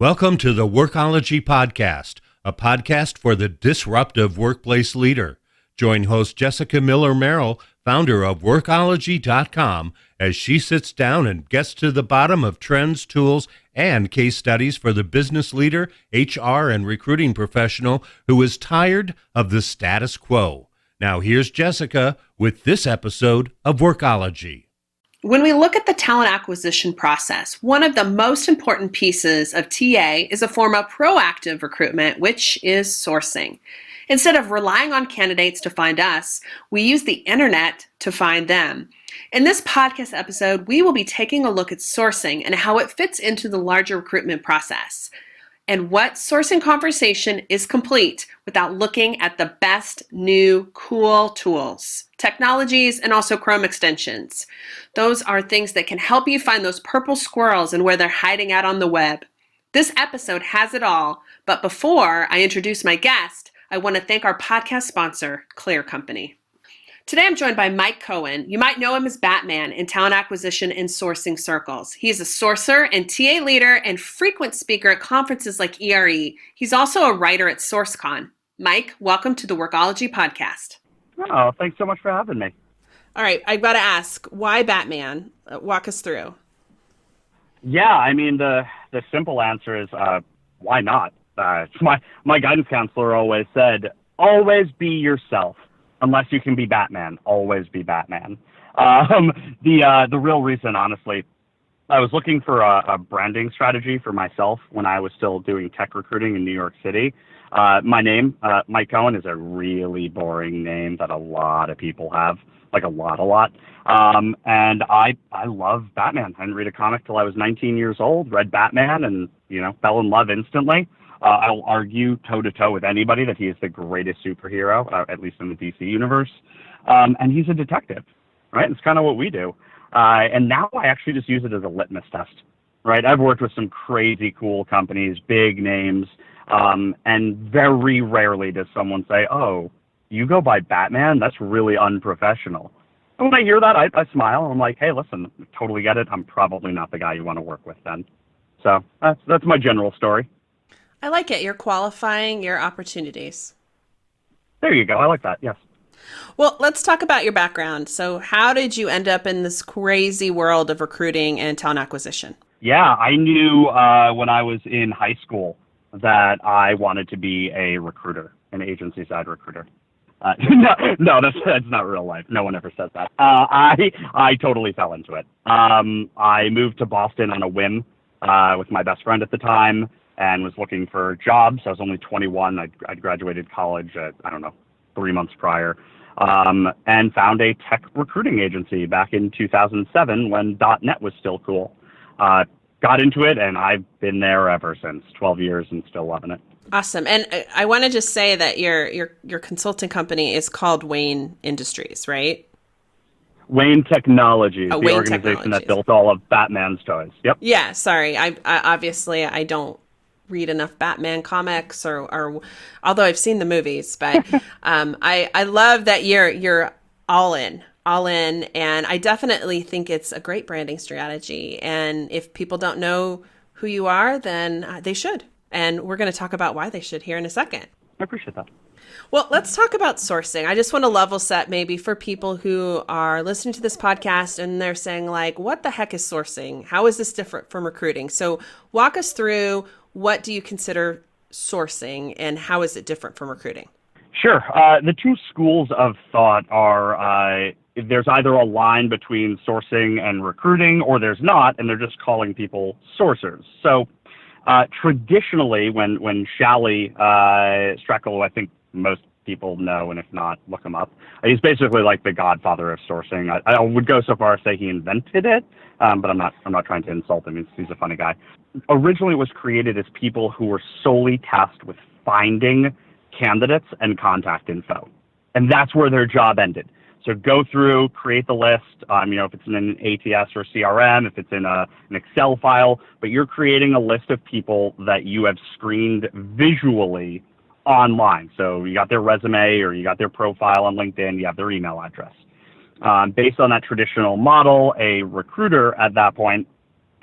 Welcome to the Workology Podcast, a podcast for the disruptive workplace leader. Join host Jessica Miller-Merrill, founder of Workology.com, as she sits down and gets to the bottom of trends, tools, and case studies for the business leader, HR, and recruiting professional who is tired of the status quo. Now here's Jessica with this episode of Workology. When we look at the talent acquisition process, one of the most important pieces of TA is a form of proactive recruitment, which is sourcing. Instead of relying on candidates to find us, we use the internet to find them. In this podcast episode, we will be taking a look at sourcing and how it fits into the larger recruitment process. And what sourcing conversation is complete without looking at the best new cool tools, technologies, and also Chrome extensions. Those are things that can help you find those purple squirrels and where they're hiding out on the web. This episode has it all, but before I introduce my guest, I want to thank our podcast sponsor, Clear Company. Today I'm joined by Mike Cohen. You might know him as Batman in talent acquisition and sourcing circles. He's a sourcer and TA leader and frequent speaker at conferences like ERE. He's also a writer at SourceCon. Mike, welcome to the Workology Podcast. Oh, thanks so much for having me. All right, I've got to ask, why Batman? Walk us through. Yeah, I mean, the simple answer is why not? My guidance counselor always said, always be yourself. Unless you can be Batman, always be Batman. The real reason, honestly, I was looking for a branding strategy for myself when I was still doing tech recruiting in New York City. My name, Mike Cohen, is a really boring name that a lot of people have, like a lot. And I love Batman. I didn't read a comic till I was 19 years old, read Batman, and fell in love instantly. I'll argue toe-to-toe with anybody that he is the greatest superhero, at least in the DC universe. And he's a detective, right? It's kind of what we do. And now I actually just use it as a litmus test, right? I've worked with some crazy cool companies, big names, and very rarely does someone say, oh, you go by Batman? That's really unprofessional. And when I hear that, I smile. I'm like, hey, listen, totally get it. I'm probably not the guy you want to work with then. So that's my general story. I like it. You're qualifying your opportunities. There you go. I like that. Yes. Well, let's talk about your background. So how did you end up in this crazy world of recruiting and talent acquisition? Yeah, I knew when I was in high school that I wanted to be a recruiter, an agency-side recruiter. No, that's not real life. No one ever says that. I totally fell into it. I moved to Boston on a whim with my best friend at the time, and was looking for jobs. I was only 21. I'd graduated college, 3 months prior, and found a tech recruiting agency back in 2007 when .NET was still cool. Got into it, and I've been there ever since, 12 years and still loving it. Awesome. And I want to just say that your consulting company is called Wayne Industries, right? Wayne Technologies, the Wayne organization Technologies. that built all of Batman's toys. Yep. Yeah, sorry. I obviously I don't read enough Batman comics or although I've seen the movies, but I love that you're all in, and I definitely think it's a great branding strategy. And if people don't know who you are, then they should. And we're going to talk about why they should here in a second. I appreciate that. Well, let's talk about sourcing. I just want to level set maybe for people who are listening to this podcast and they're saying like, what the heck is sourcing? How is this different from recruiting? So walk us through, what do you consider sourcing and how is it different from recruiting? Sure. The two schools of thought are there's either a line between sourcing and recruiting or there's not, and they're just calling people sourcers. So traditionally, when Shally Streckle, I think most people know, and if not, look him up. He's basically like the godfather of sourcing. I would go so far as to say he invented it, but I'm not trying to insult him. He's a funny guy. Originally, it was created as people who were solely tasked with finding candidates and contact info, and that's where their job ended. So go through, create the list, if it's in an ATS or CRM, if it's in an Excel file, but you're creating a list of people that you have screened visually online. So you got their resume or you got their profile on LinkedIn, you have their email address. Based on that traditional model, a recruiter at that point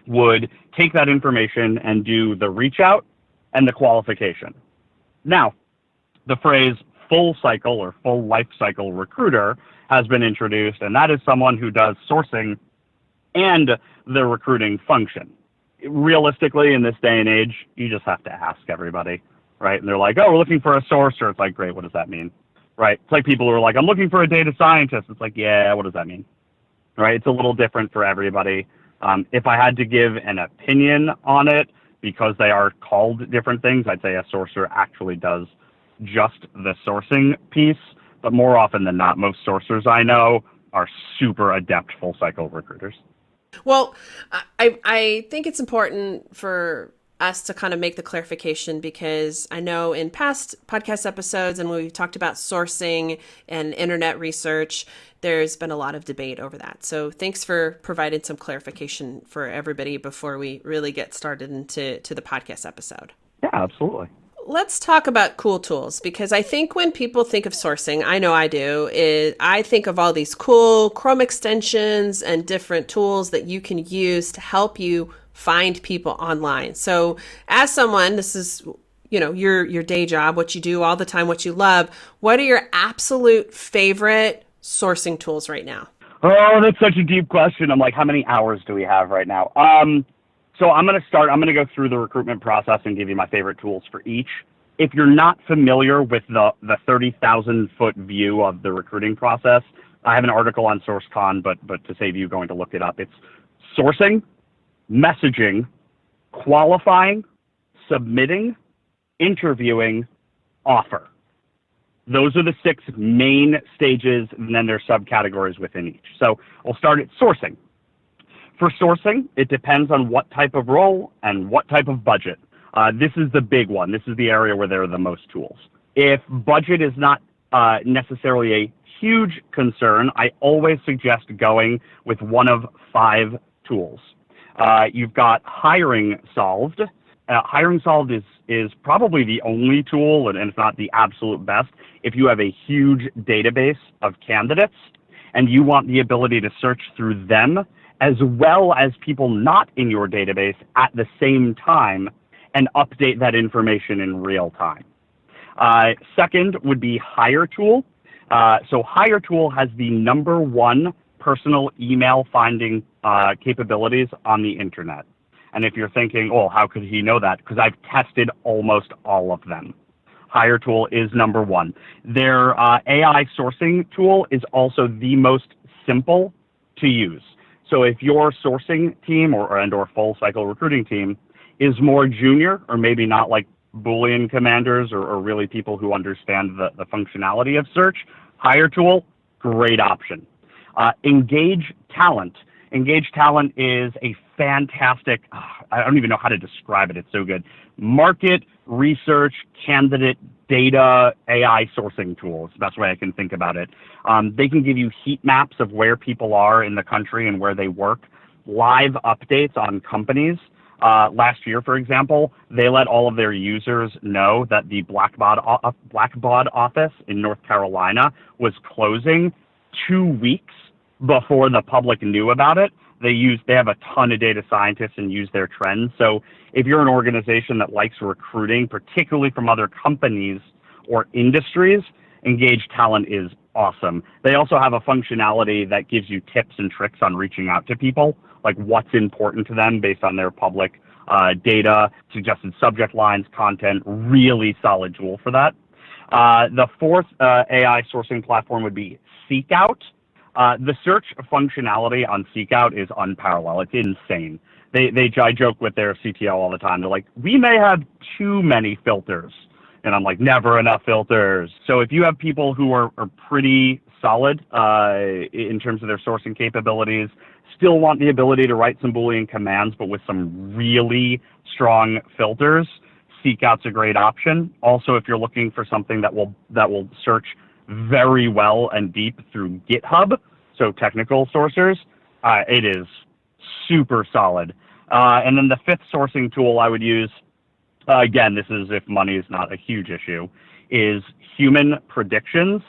would take that information and do the reach out and the qualification. Now, the phrase full cycle or full life cycle recruiter has been introduced, and that is someone who does sourcing and the recruiting function. Realistically, in this day and age, you just have to ask everybody, right? And they're like, oh, we're looking for a sourcer. It's like, great, what does that mean? Right? It's like people who are like, I'm looking for a data scientist. It's like, yeah, what does that mean? Right? It's a little different for everybody. If I had to give an opinion on it, because they are called different things, I'd say a sourcer actually does just the sourcing piece. But more often than not, most sourcers I know are super adept full cycle recruiters. Well, I think it's important for us to kind of make the clarification, because I know in past podcast episodes and when we've talked about sourcing and internet research, there's been a lot of debate over that. So thanks for providing some clarification for everybody before we really get started into the podcast episode. Yeah, absolutely. Let's talk about cool tools, because I think when people think of sourcing, I know I do, I think of all these cool Chrome extensions and different tools that you can use to help you find people online. So as someone, this is, your day job, what you do all the time, what you love, what are your absolute favorite sourcing tools right now? Oh, that's such a deep question. I'm like, how many hours do we have right now? So I'm going to go through the recruitment process and give you my favorite tools for each. If you're not familiar with the 30,000 foot view of the recruiting process, I have an article on SourceCon, but to save you going to look it up, it's sourcing, messaging, qualifying, submitting, interviewing, offer. Those are the 6 main stages, and then there's subcategories within each. So we'll start at sourcing. For sourcing, it depends on what type of role and what type of budget. This is the big one. This is the area where there are the most tools. If budget is not necessarily a huge concern, I always suggest going with one of 5 tools. You've got Hiring Solved. Hiring Solved is probably the only tool, and it's not the absolute best, if you have a huge database of candidates and you want the ability to search through them as well as people not in your database at the same time and update that information in real time. Second would be HireTool. So HireTool has the #1 personal email finding capabilities on the internet. And if you're thinking, oh, how could he know that? Because I've tested almost all of them. HireTool is #1. Their AI sourcing tool is also the most simple to use. So if your sourcing team or full cycle recruiting team is more junior, or maybe not like Boolean commanders or really people who understand the functionality of search, HireTool, great option. Engage Talent. Engage Talent is a fantastic, I don't even know how to describe it, it's so good. Market research, candidate data, AI sourcing tools. That's the way I can think about it. They can give you heat maps of where people are in the country and where they work, live updates on companies. Last year, for example, they let all of their users know that the Blackbaud office in North Carolina was closing 2 weeks before the public knew about it. They have a ton of data scientists and use their trends. So if you're an organization that likes recruiting, particularly from other companies or industries, Engage Talent is awesome. They also have a functionality that gives you tips and tricks on reaching out to people, like what's important to them based on their public data, suggested subject lines, content, really solid tool for that. The fourth AI sourcing platform would be Seekout. The search functionality on Seekout is unparalleled. It's insane. I joke with their CTO all the time. They're like, we may have too many filters. And I'm like, never enough filters. So if you have people who are pretty solid in terms of their sourcing capabilities, still want the ability to write some Boolean commands, but with some really strong filters, Seekout's a great option. Also, if you're looking for something that will search very well and deep through GitHub, so technical sourcers, it is super solid. And then the fifth sourcing tool I would use, again, this is if money is not a huge issue, is Human Predictions.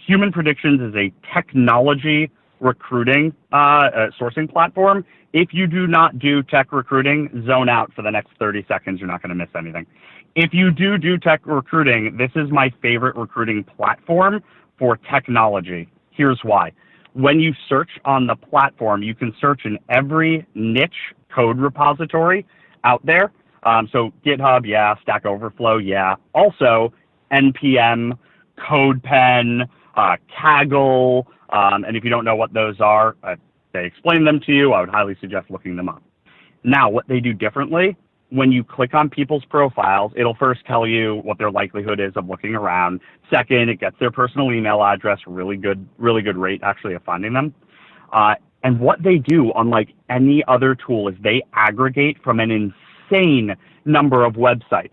Human Predictions is a technology recruiting sourcing platform. If you do not do tech recruiting, zone out for the next 30 seconds. You're not going to miss anything. If you do tech recruiting, this is my favorite recruiting platform for technology. Here's why. When you search on the platform, you can search in every niche code repository out there. So GitHub, yeah. Stack Overflow, yeah. Also, NPM, CodePen, Kaggle, and if you don't know what those are, they explain them to you. I would highly suggest looking them up. Now, what they do differently, when you click on people's profiles, it'll first tell you what their likelihood is of looking around. Second, it gets their personal email address, really good rate actually of finding them. And what they do, unlike any other tool, is they aggregate from an insane number of websites.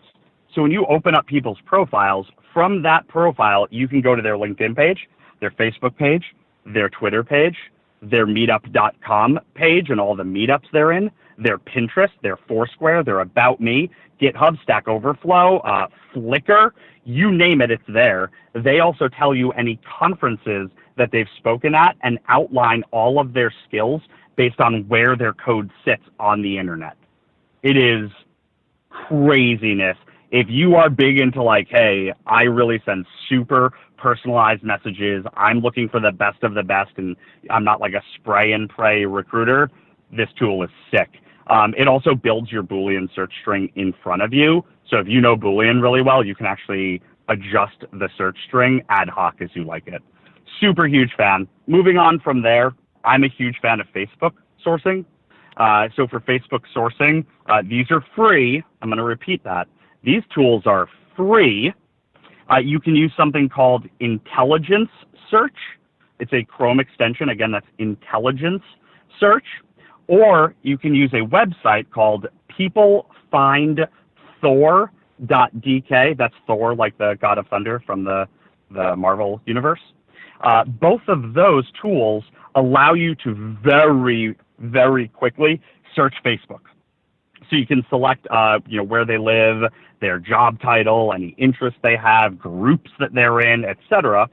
So when you open up people's profiles, from that profile, you can go to their LinkedIn page, their Facebook page, their Twitter page, their meetup.com page and all the meetups they're in, their Pinterest, their Foursquare, their About Me, GitHub, Stack Overflow, Flickr, you name it, it's there. They also tell you any conferences that they've spoken at and outline all of their skills based on where their code sits on the internet. It is craziness. If you are big into like, hey, I really send super personalized messages, I'm looking for the best of the best, and I'm not like a spray and pray recruiter, this tool is sick. It also builds your Boolean search string in front of you. So if you know Boolean really well, you can actually adjust the search string ad hoc as you like it. Super huge fan. Moving on from there, I'm a huge fan of Facebook sourcing. So for Facebook sourcing, these are free. I'm going to repeat that. These tools are free. You can use something called intelligence search. It's a Chrome extension. Again, that's intelligence search. Or you can use a website called peoplefindthor.dk. That's Thor, like the God of Thunder from the Marvel universe. Both of those tools allow you to very, very quickly search Facebook. So you can select where they live, their job title, any interests they have, groups that they're in, etc.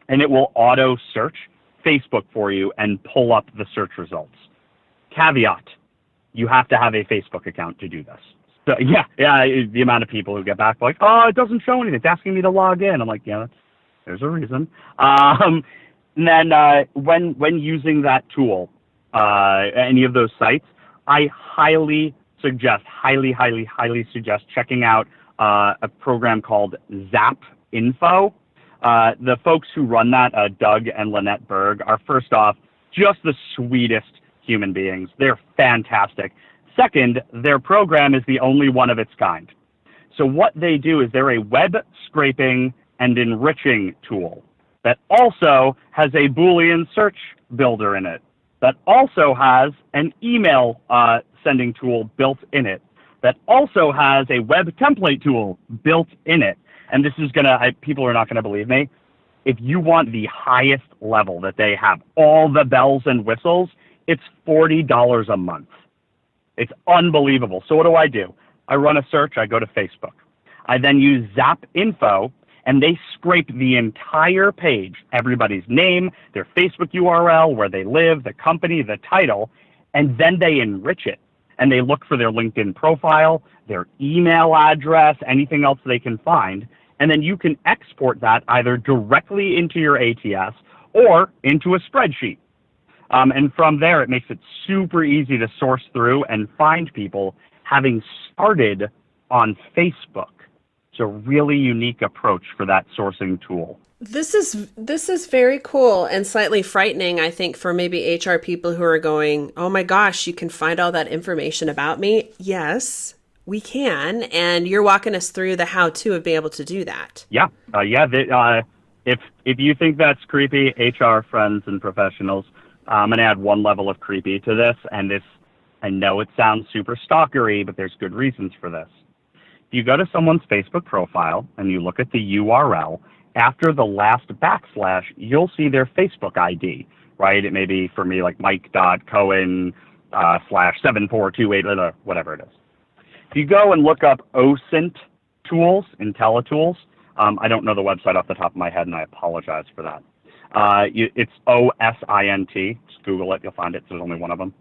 And it will auto search Facebook for you and pull up the search results. Caveat, you have to have a Facebook account to do this. So yeah, the amount of people who get back like, oh, it doesn't show anything. It's asking me to log in. I'm like, yeah, there's a reason. And then when using that tool, any of those sites, I highly suggest checking out a program called Zap Info. The folks who run that, Doug and Lynette Berg, are first off just the sweetest human beings. They're fantastic. Second, their program is the only one of its kind. So what they do is they're a web scraping and enriching tool that also has a Boolean search builder in it, that also has an email sending tool built in it, that also has a web template tool built in it. And this is people are not gonna believe me. If you want the highest level that they have, all the bells and whistles, it's $40 a month. It's unbelievable. So what do? I run a search, I go to Facebook. I then use Zap Info, and they scrape the entire page, everybody's name, their Facebook URL, where they live, the company, the title, and then they enrich it. And they look for their LinkedIn profile, their email address, anything else they can find. And then you can export that either directly into your ATS or into a spreadsheet. And from there, it makes it super easy to source through and find people having started on Facebook. It's a really unique approach for that sourcing tool. This is very cool and slightly frightening, I think, for maybe HR people who are going, oh my gosh, you can find all that information about me. Yes, we can. And you're walking us through the how-to of being able to do that. Yeah. If you think that's creepy, HR friends and professionals, I'm going to add one level of creepy to this. And this, I know it sounds super stalkery, but there's good reasons for this. If you go to someone's Facebook profile and you look at the URL, after the last /, you'll see their Facebook ID, right? It may be for me like Mike.Cohen/7428, whatever it is. If you go and look up OSINT tools, IntelliTools, I don't know the website off the top of my head, and I apologize for that. It's OSINT. Just Google it. You'll find it. There's only one of them.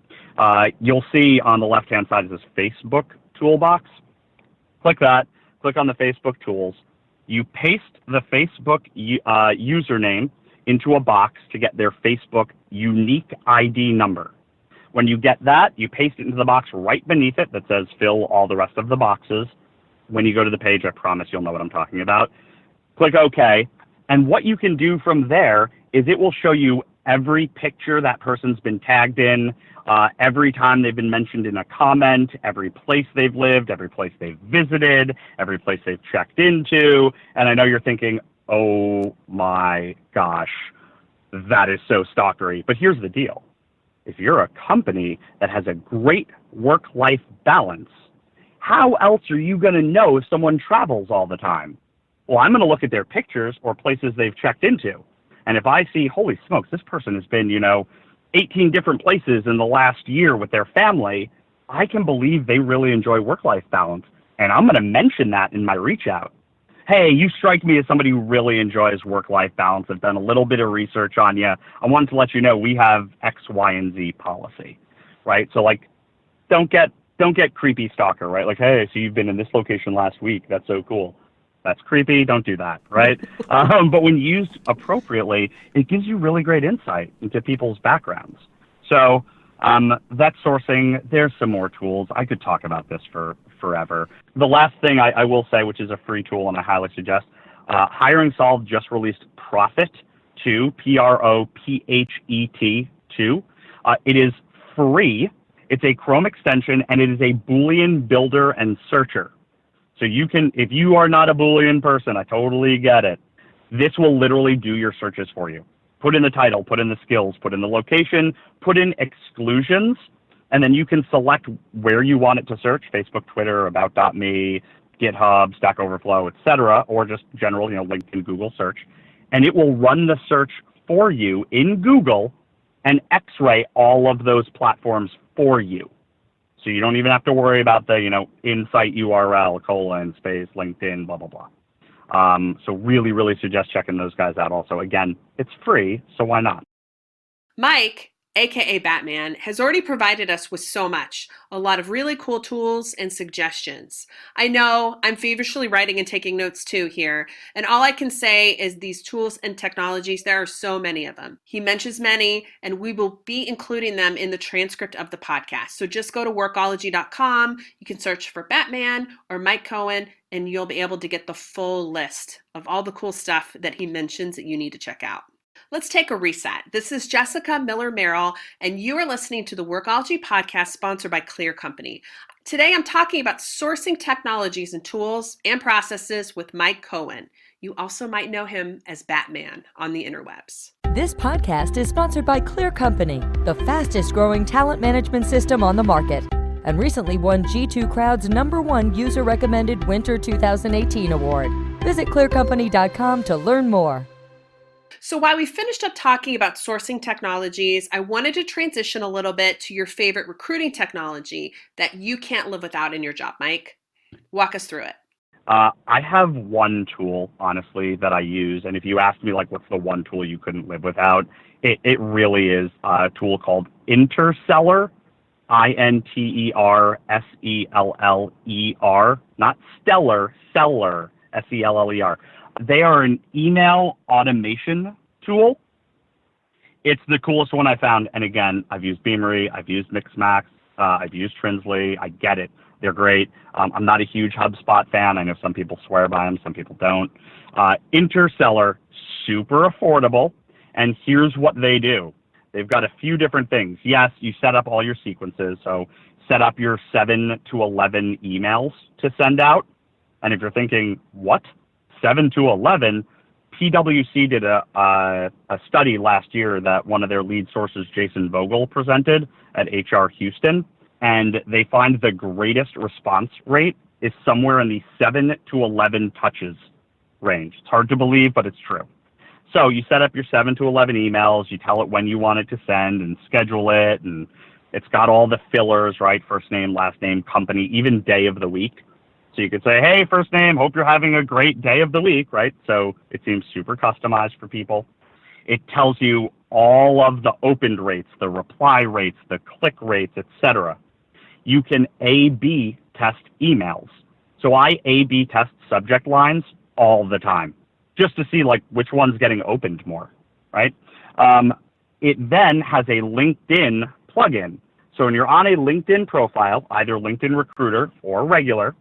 You'll see on the left-hand side is this Facebook toolbox. Click that. Click on the Facebook tools. You paste the Facebook username into a box to get their Facebook unique ID number. When you get that, you paste it into the box right beneath it that says fill all the rest of the boxes. When you go to the page, I promise you'll know what I'm talking about. Click OK. And what you can do from there is it will show you every picture that person's been tagged in, every time they've been mentioned in a comment, every place they've lived, every place they've visited, every place they've checked into. And I know you're thinking, oh my gosh, that is so stalkery. But here's the deal. If you're a company that has a great work-life balance, how else are you going to know if someone travels all the time? Well, I'm going to look at their pictures or places they've checked into. And if I see, holy smokes, this person has been, 18 different places in the last year with their family, I can believe they really enjoy work-life balance. And I'm going to mention that in my reach out. Hey, you strike me as somebody who really enjoys work-life balance. I've done a little bit of research on you. I wanted to let you know we have X, Y, and Z policy, right? So don't get creepy stalker, right? Like, hey, so you've been in this location last week. That's so cool. That's creepy. Don't do that, right? But when used appropriately, it gives you really great insight into people's backgrounds. So that's sourcing. There's some more tools. I could talk about this for forever. The last thing I will say, which is a free tool, and I highly suggest, Hiring Solve just released Prophet 2, Prophet 2. It is free. It's a Chrome extension, and it is a Boolean builder and searcher. So you can, if you are not a Boolean person, I totally get it. This will literally do your searches for you. Put in the title, put in the skills, put in the location, put in exclusions, and then you can select where you want it to search: Facebook, Twitter, About.me, GitHub, Stack Overflow, etc., or just general, LinkedIn, Google search. And it will run the search for you in Google and X-ray all of those platforms for you. So you don't even have to worry about the, in-site URL, :/LinkedIn, blah, blah, blah. So really, really suggest checking those guys out also. Again, it's free, so why not? Mike, aka Batman, has already provided us with so much, a lot of really cool tools and suggestions. I know I'm feverishly writing and taking notes too here, and all I can say is these tools and technologies, there are so many of them. He mentions many, and we will be including them in the transcript of the podcast. So just go to workology.com, you can search for Batman or Mike Cohen, and you'll be able to get the full list of all the cool stuff that he mentions that you need to check out. Let's take a reset. This is Jessica Miller Merrill, and you are listening to the Workology podcast sponsored by Clear Company. Today, I'm talking about sourcing technologies and tools and processes with Mike Cohen. You also might know him as Batman on the interwebs. This podcast is sponsored by Clear Company, the fastest growing talent management system on the market, and recently won G2 Crowd's #1 user recommended Winter 2018 award. Visit clearcompany.com to learn more. So while we finished up talking about sourcing technologies, I wanted to transition a little bit to your favorite recruiting technology that you can't live without in your job. Mike, walk us through it. I have one tool, honestly, that I use. And if you ask me, what's the one tool you couldn't live without, it really is a tool called Interseller, INTERSELLER, not stellar, seller, SELLER. They are an email automation tool. It's the coolest one I found. And again, I've used Beamery, I've used Mixmax, I've used Trinsley. I get it. They're great. I'm not a huge HubSpot fan. I know some people swear by them, some people don't. Interseller, super affordable. And here's what they do. They've got a few different things. Yes, you set up all your sequences. So set up your 7 to 11 emails to send out. And if you're thinking, what? 7 to 11, PwC did a study last year that one of their lead sources, Jason Vogel, presented at HR Houston, and they find the greatest response rate is somewhere in the 7 to 11 touches range. It's hard to believe, but it's true. So you set up your 7 to 11 emails, you tell it when you want it to send and schedule it, and it's got all the fillers, right? First name, last name, company, even day of the week. So you could say, hey, first name, hope you're having a great day of the week, right? So it seems super customized for people. It tells you all of the opened rates, the reply rates, the click rates, etc. You can A/B test emails. So I A/B test subject lines all the time, just to see like which one's getting opened more, right? It then has a LinkedIn plugin. So when you're on a LinkedIn profile, either LinkedIn Recruiter or regular,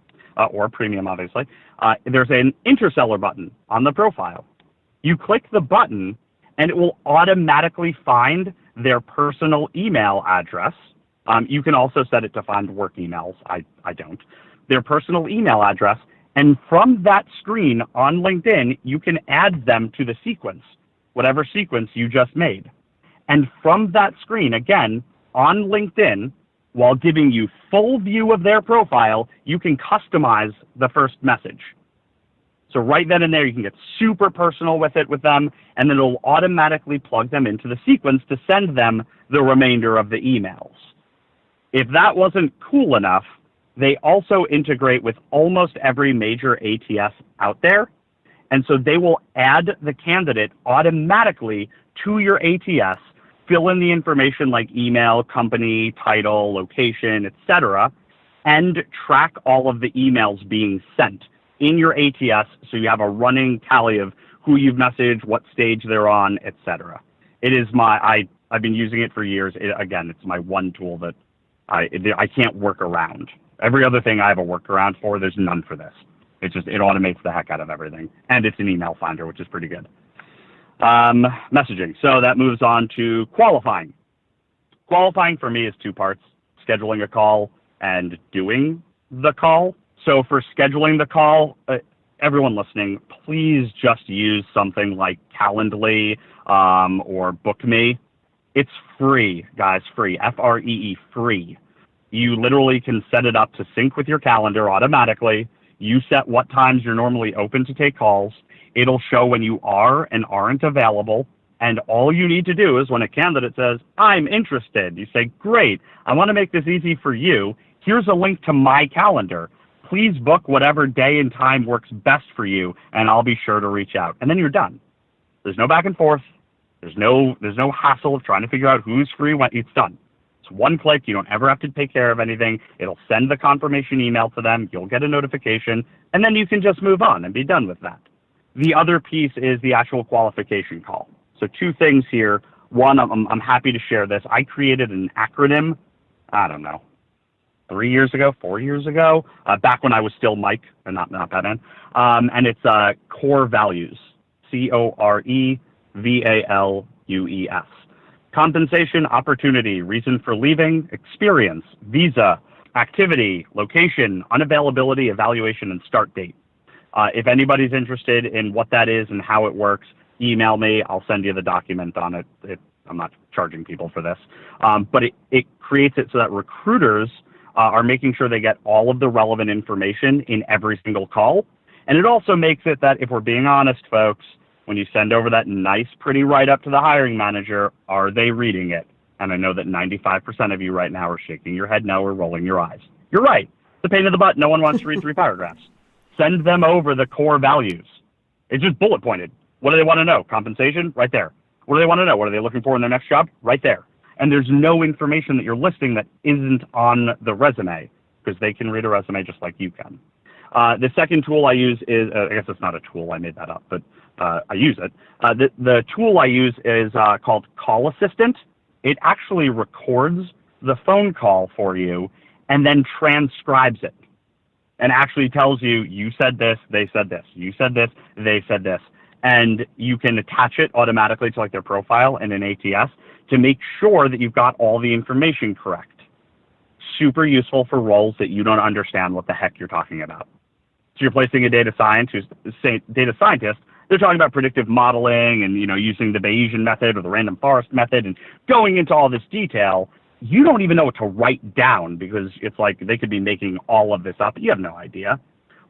or premium, obviously, there's an interseller button on the profile. You click the button, and it will automatically find their personal email address. You can also set it to find work emails. I don't. Their personal email address. And from that screen on LinkedIn, you can add them to the sequence, whatever sequence you just made. And from that screen, again, on LinkedIn, while giving you full view of their profile, you can customize the first message. So right then and there, you can get super personal with them, and then it'll automatically plug them into the sequence to send them the remainder of the emails. If that wasn't cool enough, they also integrate with almost every major ATS out there. And so they will add the candidate automatically to your ATS, fill in the information like email, company, title, location, etc., and track all of the emails being sent in your ATS, so you have a running tally of who you've messaged, what stage they're on, etc. It is I've been using it for years. Again, it's my one tool that I can't work around. Every other thing I have a workaround for, there's none for this. It automates the heck out of everything, and it's an email finder, which is pretty good. Messaging. So that moves on to qualifying. Qualifying for me is two parts: scheduling a call and doing the call. So for scheduling the call, everyone listening, please just use something like Calendly or BookMe. It's free, guys, free, Free, free. You literally can set it up to sync with your calendar automatically. You set what times you're normally open to take calls. It'll show when you are and aren't available. And all you need to do is when a candidate says, I'm interested, you say, great, I want to make this easy for you. Here's a link to my calendar. Please book whatever day and time works best for you, and I'll be sure to reach out. And then you're done. There's no back and forth. There's no hassle of trying to figure out who's free when. It's done. It's one click. You don't ever have to take care of anything. It'll send the confirmation email to them. You'll get a notification, and then you can just move on and be done with that. The other piece is the actual qualification call. So two things here. One, I'm happy to share this. I created an acronym, I don't know, 4 years ago, back when I was still Mike, and not Batman. And it's core values, COREVALUES. Compensation, opportunity, reason for leaving, experience, visa, activity, location, unavailability, evaluation, and start date. If anybody's interested in what that is and how it works, email me. I'll send you the document on it. I'm not charging people for this. But it creates it so that recruiters are making sure they get all of the relevant information in every single call. And it also makes it that, if we're being honest, folks, when you send over that nice, pretty write-up to the hiring manager, are they reading it? And I know that 95% of you right now are shaking your head no or rolling your eyes. You're right. It's a pain in the butt. No one wants to read 3 paragraphs. Send them over the core values. It's just bullet pointed. What do they want to know? Compensation? Right there. What do they want to know? What are they looking for in their next job? Right there. And there's no information that you're listing that isn't on the resume, because they can read a resume just like you can. The second tool I use is, I guess it's not a tool, I made that up, but I use it. The tool I use is called Call Assistant. It actually records the phone call for you and then transcribes it, and actually tells you, you said this, they said this, you said this, they said this. And you can attach it automatically to like their profile in an ATS to make sure that you've got all the information correct. Super useful for roles that you don't understand what the heck you're talking about. So you're placing a data scientist, they're talking about predictive modeling and, using the Bayesian method or the random forest method and going into all this detail. You don't even know what to write down, because it's like they could be making all of this up. You have no idea.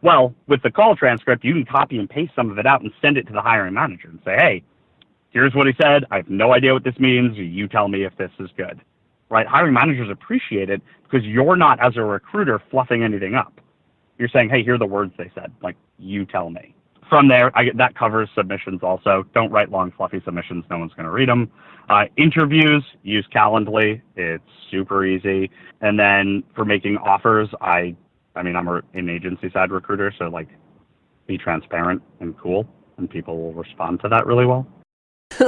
Well, with the call transcript, you can copy and paste some of it out and send it to the hiring manager and say, hey, here's what he said. I have no idea what this means. You tell me if this is good. Right? Hiring managers appreciate it because you're not, as a recruiter, fluffing anything up. You're saying, hey, here are the words they said. Like, you tell me. From there, that covers submissions also. Don't write long, fluffy submissions. No one's going to read them. Interviews, use Calendly. It's super easy. And then for making offers, I'm an agency side recruiter, so like be transparent and cool, and people will respond to that really well.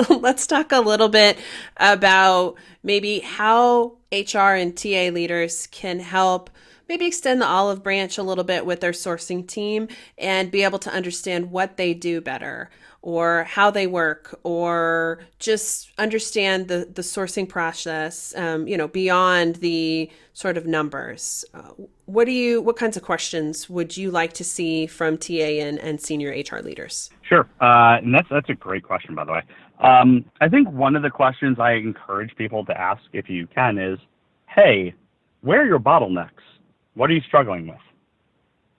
Let's talk a little bit about maybe how HR and TA leaders can help maybe extend the olive branch a little bit with their sourcing team and be able to understand what they do better or how they work, or just understand the sourcing process, beyond the sort of numbers. What kinds of questions would you like to see from TA and senior HR leaders? Sure. And that's a great question, by the way. I think one of the questions I encourage people to ask, if you can, is, hey, where are your bottlenecks? What are you struggling with?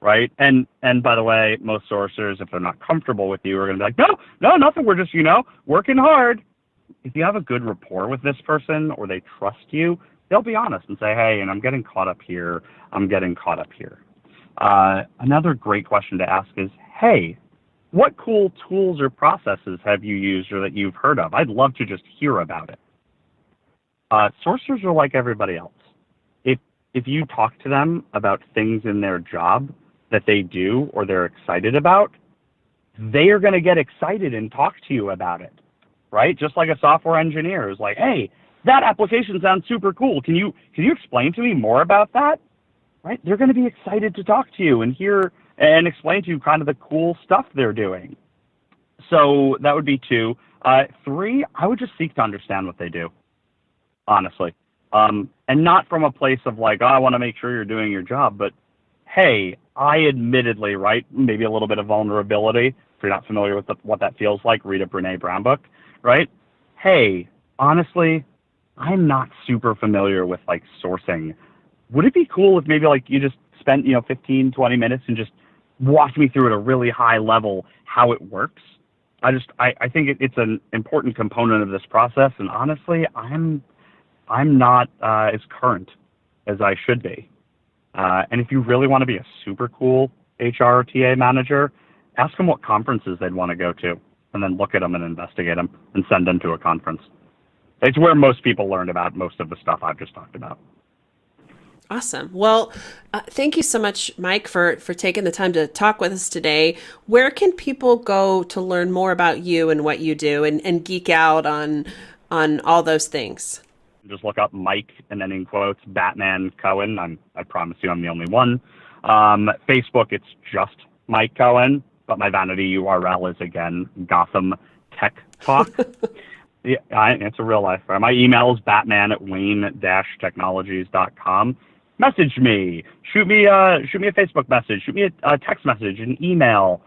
Right? And by the way, most sourcers, if they're not comfortable with you, are going to be like, no, nothing. We're just, working hard. If you have a good rapport with this person or they trust you, they'll be honest and say, hey, and I'm getting caught up here. Another great question to ask is, hey, what cool tools or processes have you used or that you've heard of? I'd love to just hear about it. Sourcers are like everybody else. If you talk to them about things in their job that they do or they're excited about, they are going to get excited and talk to you about it, right? Just like a software engineer is like, hey, that application sounds super cool. Can you explain to me more about that? Right? They're going to be excited to talk to you and hear and explain to you kind of the cool stuff they're doing. So that would be 2. 3, I would just seek to understand what they do, honestly. And not from a place of like, I want to make sure you're doing your job, but hey, I admittedly, right, maybe a little bit of vulnerability. If you're not familiar with what that feels like, read a Brene Brown book, right? Hey, honestly, I'm not super familiar with like sourcing. Would it be cool if maybe like you just spent, 15, 20 minutes and just walked me through at a really high level how it works? I think it's an important component of this process. And honestly, I'm not as current as I should be. And if you really want to be a super cool HR or TA manager, ask them what conferences they'd want to go to, and then look at them and investigate them and send them to a conference. It's where most people learned about most of the stuff I've just talked about. Awesome. Well, thank you so much, Mike, for taking the time to talk with us today. Where can people go to learn more about you and what you do and geek out on all those things? Just look up Mike and then in quotes, Batman Cohen. I promise you I'm the only one. Facebook, it's just Mike Cohen, but my vanity URL is, again, Gotham Tech Talk. Yeah, it's a real life. My email is batman@wayne-technologies.com. Message me. Shoot me a Facebook message. Shoot me a text message, an email.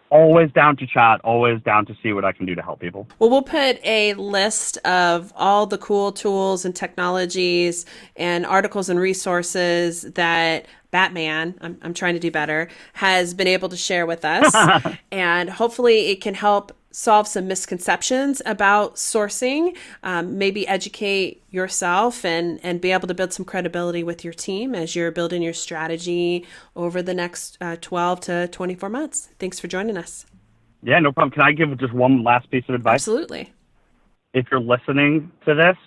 Always down to chat, always down to see what I can do to help people. Well, we'll put a list of all the cool tools and technologies and articles and resources that Batman, I'm trying to do better, has been able to share with us. And hopefully it can help solve some misconceptions about sourcing, maybe educate yourself and be able to build some credibility with your team as you're building your strategy over the next 12 to 24 months. Thanks for joining us. Yeah, no problem. Can I give just one last piece of advice? Absolutely. If you're listening to this,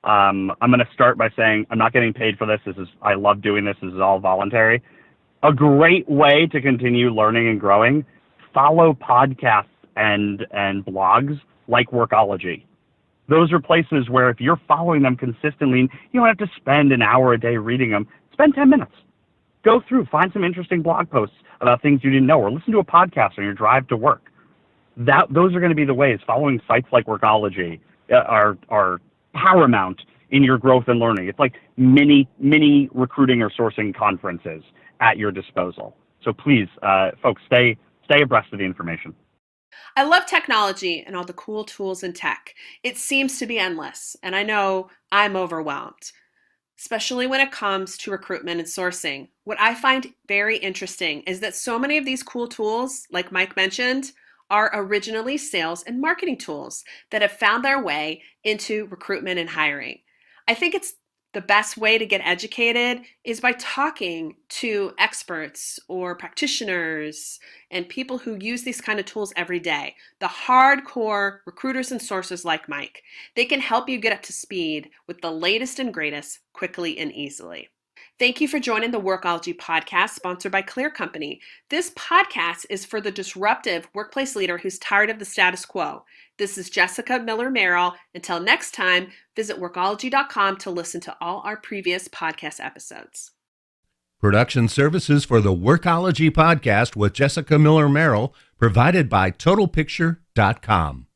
I'm going to start by saying I'm not getting paid for this. I love doing this. This is all voluntary. A great way to continue learning and growing, follow podcasts and blogs like Workology. Those are places where if you're following them consistently, you don't have to spend an hour a day reading them. Spend 10 minutes. Go through, find some interesting blog posts about things you didn't know, or listen to a podcast on your drive to work. Those are going to be the ways. Following sites like Workology are paramount in your growth and learning. It's like mini recruiting or sourcing conferences at your disposal. So please, folks, stay abreast of the information. I love technology and all the cool tools in tech. It seems to be endless, and I know I'm overwhelmed, especially when it comes to recruitment and sourcing. What I find very interesting is that so many of these cool tools, like Mike mentioned, are originally sales and marketing tools that have found their way into recruitment and hiring. I think it's The best way to get educated is by talking to experts or practitioners and people who use these kind of tools every day. The hardcore recruiters and sources like Mike. They can help you get up to speed with the latest and greatest quickly and easily. Thank you for joining the Workology podcast sponsored by Clear Company. This podcast is for the disruptive workplace leader who's tired of the status quo. This is Jessica Miller-Merrill. Until next time, visit workology.com to listen to all our previous podcast episodes. Production services for the Workology podcast with Jessica Miller-Merrill provided by TotalPicture.com.